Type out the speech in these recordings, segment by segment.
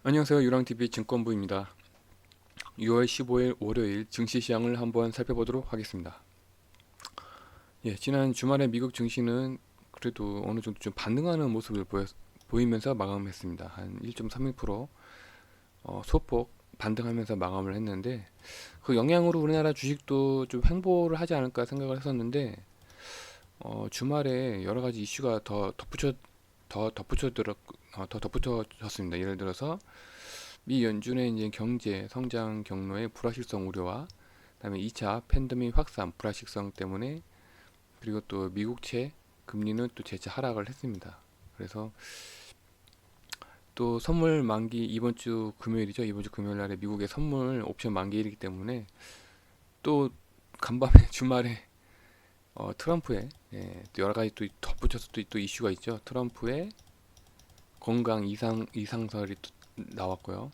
안녕하세요. 유랑TV 증권부입니다. 6월 15일 월요일 증시 시장을 한번 살펴보도록 하겠습니다. 예, 지난 주말에 미국 증시는 그래도 어느 정도 좀 반등하는 모습을 보이면서 마감했습니다. 한 1.31% 소폭 반등하면서 마감을 했는데 그 영향으로 우리나라 주식도 좀 횡보를 하지 않을까 생각을 했었는데 주말에 여러 가지 이슈가 더 덧붙여졌습니다. 예를 들어서 미 연준의 이제 경제 성장 경로의 불확실성 우려와 그다음에 2차 팬데믹 확산 불확실성 때문에 그리고 또 미국채 금리는 또 재차 하락을 했습니다. 그래서 또 선물 만기 이번 주 금요일이죠. 이번 주 금요일 날에 미국의 선물 옵션 만기일이기 때문에 또 간밤에 주말에 트럼프의 또 여러 가지 또 덧붙여서 또 이슈가 있죠. 트럼프의 건강 이상설이 또 나왔고요.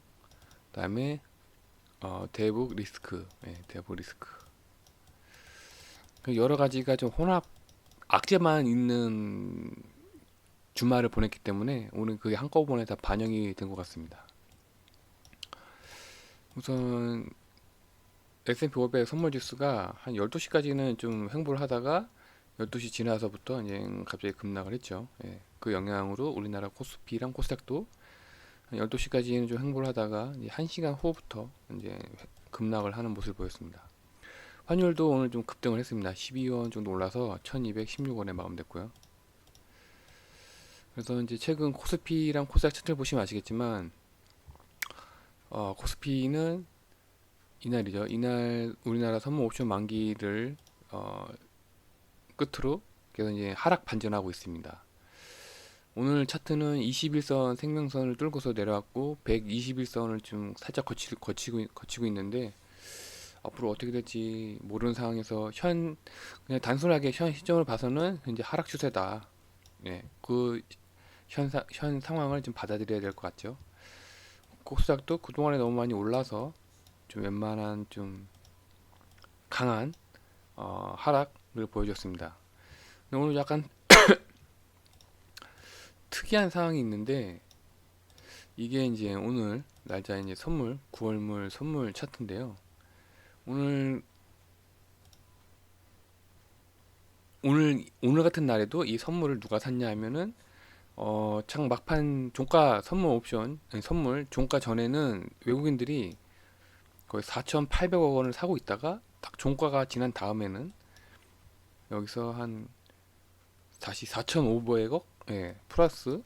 그다음에 대북 리스크, 대북 리스크. 그 여러 가지가 좀 악재만 있는 주말을 보냈기 때문에 오늘 그게 한꺼번에 다 반영이 된 것 같습니다. 우선 S&P 500 선물 지수가 한 12시까지는 좀 횡보를 하다가 12시 지나서부터 이제 갑자기 급락을 했죠. 그 영향으로 우리나라 코스피랑 코스닥도 12시까지는 좀 횡보를 하다가 이제 1시간 후부터 이제 급락을 하는 모습을 보였습니다. 환율도 오늘 좀 급등을 했습니다. 12원 정도 올라서 1216원에 마감됐고요. 그래서 이제 최근 코스피랑 코스닥 차트를 보시면 아시겠지만 코스피는 이날이죠. 이날 우리나라 선물 옵션 만기를 끝으로 계속 이제 하락 반전하고 있습니다. 오늘 차트는 21선 생명선을 뚫고서 내려왔고 121선을 좀 살짝 거치고 있는데 앞으로 어떻게 될지 모르는 상황에서 그냥 단순하게 현 시점을 봐서는 이제 하락 추세다. 그 현 상황을 좀 받아들여야 될 것 같죠. 코스닥도 그동안에 너무 많이 올라서 좀 웬만한 좀 강한 하락을 보여줬습니다. 근데 오늘 약간 특이한 상황이 있는데 이게 이제 오늘 날짜 이제 9월물 선물 차트인데요. 오늘 오늘 같은 날에도 이 선물을 누가 샀냐 하면은 창 막판 종가 선물 옵션 아니, 선물 종가 전에는 외국인들이 거의 4,800억 원을 사고 있다가 딱 종가가 지난 다음에는 여기서 한 다시 4,500억 플러스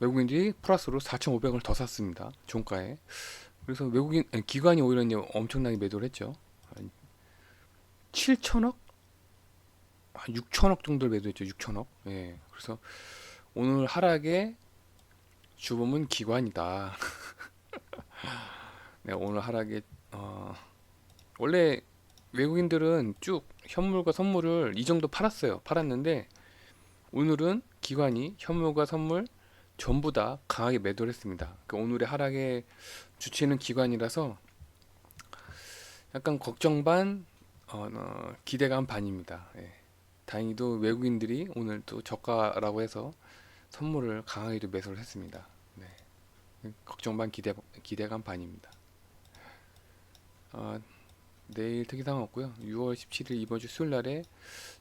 외국인들이 플러스로 4,500원을 더 샀습니다. 종가에. 그래서 기관이 오히려 이제 엄청나게 매도를 했죠. 한 7천억? 한 6천억 정도를 매도했죠. 6천억. 그래서 오늘 하락의 주범은 기관이다. 네, 오늘 하락의 원래 외국인들은 쭉 현물과 선물을 이 정도 팔았는데 오늘은 기관이 현물과 선물 전부 다 강하게 매도를 했습니다. 그러니까 오늘의 하락의 주체는 기관이라서 약간 걱정 반, 기대감 반입니다. 다행히도 외국인들이 오늘 또 저가라고 해서 선물을 강하게도 매수를 했습니다. 네. 걱정 반, 기대감 반입니다. 내일 특이사항 없고요. 6월 17일 이번 주 수요일 날에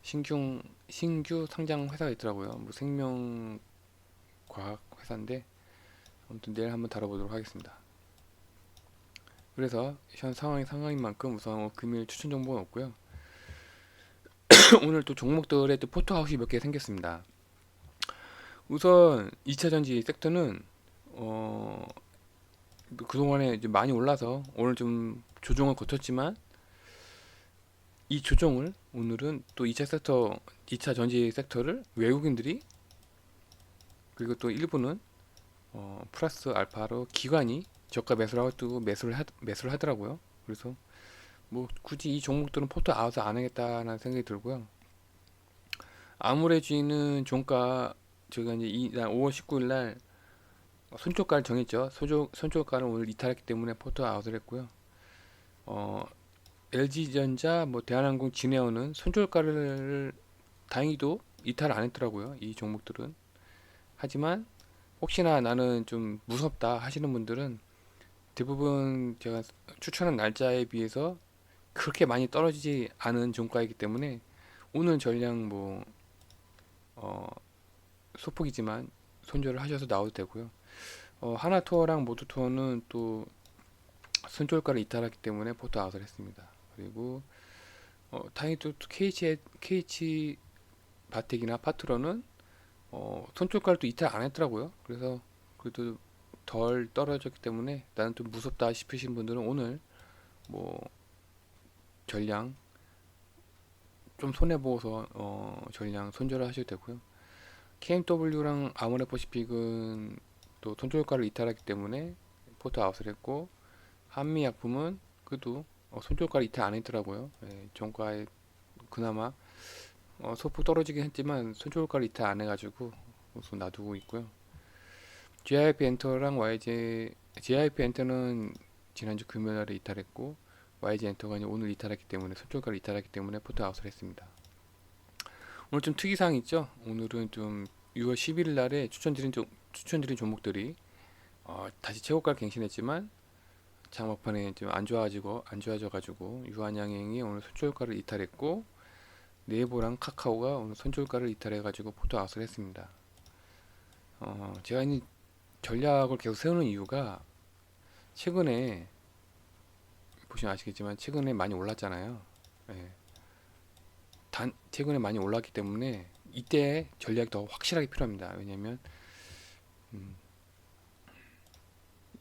신규 상장 회사가 있더라고요. 뭐 생명과학 회사인데 아무튼 내일 한번 다뤄보도록 하겠습니다. 그래서 현 상황인 만큼 우선 금일 추천 정보는 없고요. 오늘 또 종목들의 또 포토아웃이 몇 개 생겼습니다. 우선 2차 전지 섹터는 그동안에 이제 많이 올라서 오늘 좀 조정을 거쳤지만 이 조정을 오늘은 또 2차 전지 섹터를 외국인들이 그리고 또 일부는 플러스 알파로 기관이 저가 매수를 하더라고요. 그래서 뭐 굳이 이 종목들은 포트 아웃을 안 하겠다는 생각이 들고요. 아무래지는 종가 저희가 이제 5월 19일 날 손절가를 정했죠. 손절가를 오늘 이탈했기 때문에 포트 아웃을 했고요. LG전자, 뭐 대한항공, 진에어는 손절가를 다행히도 이탈 안 했더라고요. 이 종목들은. 하지만 혹시나 나는 좀 무섭다 하시는 분들은 대부분 제가 추천한 날짜에 비해서 그렇게 많이 떨어지지 않은 종가이기 때문에 오늘 전량 뭐 어, 소폭이지만 손절을 하셔서 나와도 되고요. 하나 투어랑 모두 투어는 또 손절가를 이탈하기 때문에 포트 아웃을 했습니다. 그리고 다행히 또 KH 바텍이나 파트러는 손절가를 또 이탈 안 했더라고요. 그래서 그래도 덜 떨어졌기 때문에 나는 좀 무섭다 싶으신 분들은 오늘 뭐 전량 좀 손해 보고서 전량 손절을 하셔도 되고요. KMW랑 아모레퍼시픽은 또 손절가를 이탈하기 때문에 포트 아웃을 했고, 한미약품은 그래도 손절가를 이탈 안 했더라고요. 예, 종가에 그나마 소폭 떨어지긴 했지만 손절가를 이탈 안 해가지고 우선 놔두고 있고요. GIP 엔터랑 GIP 엔터는 지난주 금요일에 이탈했고, YG 엔터가 이제 오늘 이탈했기 때문에 손절가를 이탈했기 때문에 포트 아웃을 했습니다. 오늘 좀 특이사항 있죠? 오늘은 좀 6월 11일 날에 추천드린 종목들이 다시 최고가를 갱신했지만 장막판에 좀 안 좋아져가지고 유한양행이 오늘 손절가를 이탈했고, 네이버랑 카카오가 오늘 손절가를 이탈해가지고 포트 아웃을 했습니다. 제가 이 전략을 계속 세우는 이유가 최근에 보시면 아시겠지만 최근에 많이 올랐잖아요. 예, 최근에 많이 올랐기 때문에 이때 전략이 더 확실하게 필요합니다. 왜냐면 음,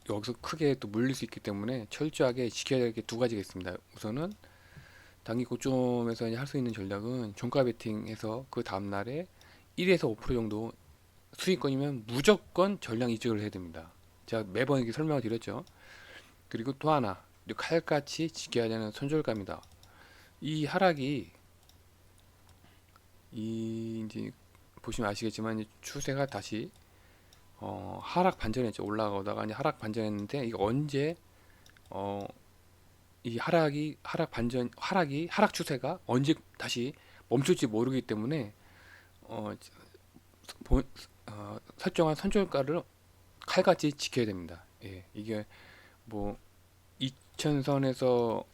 여기서 크게 또 물릴 수 있기 때문에 철저하게 지켜야 될 게 두 가지가 있습니다. 우선은 단기 고점에서 할 수 있는 전략은 종가 베팅해서 그 다음날에 1에서 5% 정도 수익권이면 무조건 전량 이직을 해야 됩니다. 제가 매번 이렇게 설명을 드렸죠. 그리고 또 하나 칼같이 지켜야 되는 손절가입니다. 이 하락이 이제 보시면 아시겠지만 이제 추세가 다시 하락 반전했죠. 올라가다가 이제 하락 반전했는데 이게 언제 어, 이 하락 추세가 언제 다시 멈출지 모르기 때문에 어, 보- 설정한 선절가를 칼같이 지켜야 됩니다. 예, 이게 뭐 2000선에서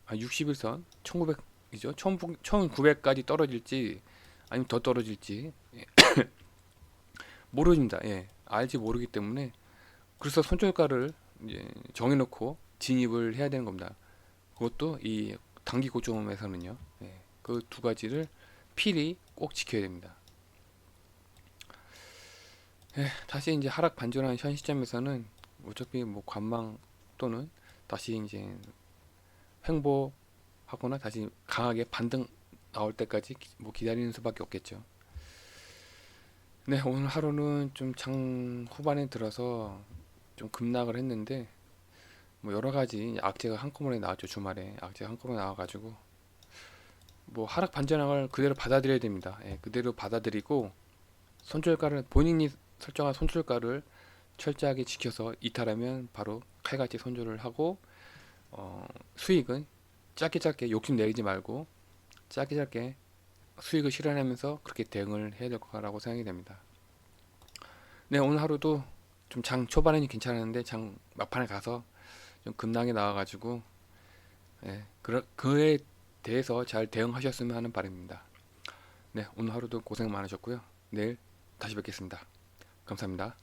61선 1900이죠. 1900까지 떨어질지 아니면 더 떨어질지 모릅니다. 예, 알지 모르기 때문에 그래서 손절가를 이제 정해놓고 진입을 해야 되는 겁니다. 그것도 이 단기 고점에서는요. 예, 그 두 가지를 필히 꼭 지켜야 됩니다. 예, 다시 이제 하락 반전한 현 시점에서는 어차피 뭐 관망 또는 다시 이제 횡보하거나 다시 강하게 반등 나올 때까지 뭐 기다리는 수밖에 없겠죠. 네, 오늘 하루는 좀 장 후반에 들어서 좀 급락을 했는데 뭐 여러 가지 악재가 한꺼번에 나왔죠. 주말에 악재가 한꺼번에 나와가지고 뭐 하락 반전을 그대로 받아들여야 됩니다. 예, 그대로 받아들이고 손절가를 본인이 설정한 손절가를 철저하게 지켜서 이탈하면 바로 칼같이 손절을 하고 수익은 짧게 짧게 욕심 내리지 말고 짧게 짧게 수익을 실현하면서 그렇게 대응을 해야 될 거라고 생각이 됩니다. 네, 오늘 하루도 좀 장 초반에는 괜찮았는데 장 막판에 가서 좀 급락이 나와가지고 예, 그에 대해서 잘 대응하셨으면 하는 바람입니다. 네, 오늘 하루도 고생 많으셨고요. 내일 다시 뵙겠습니다. 감사합니다.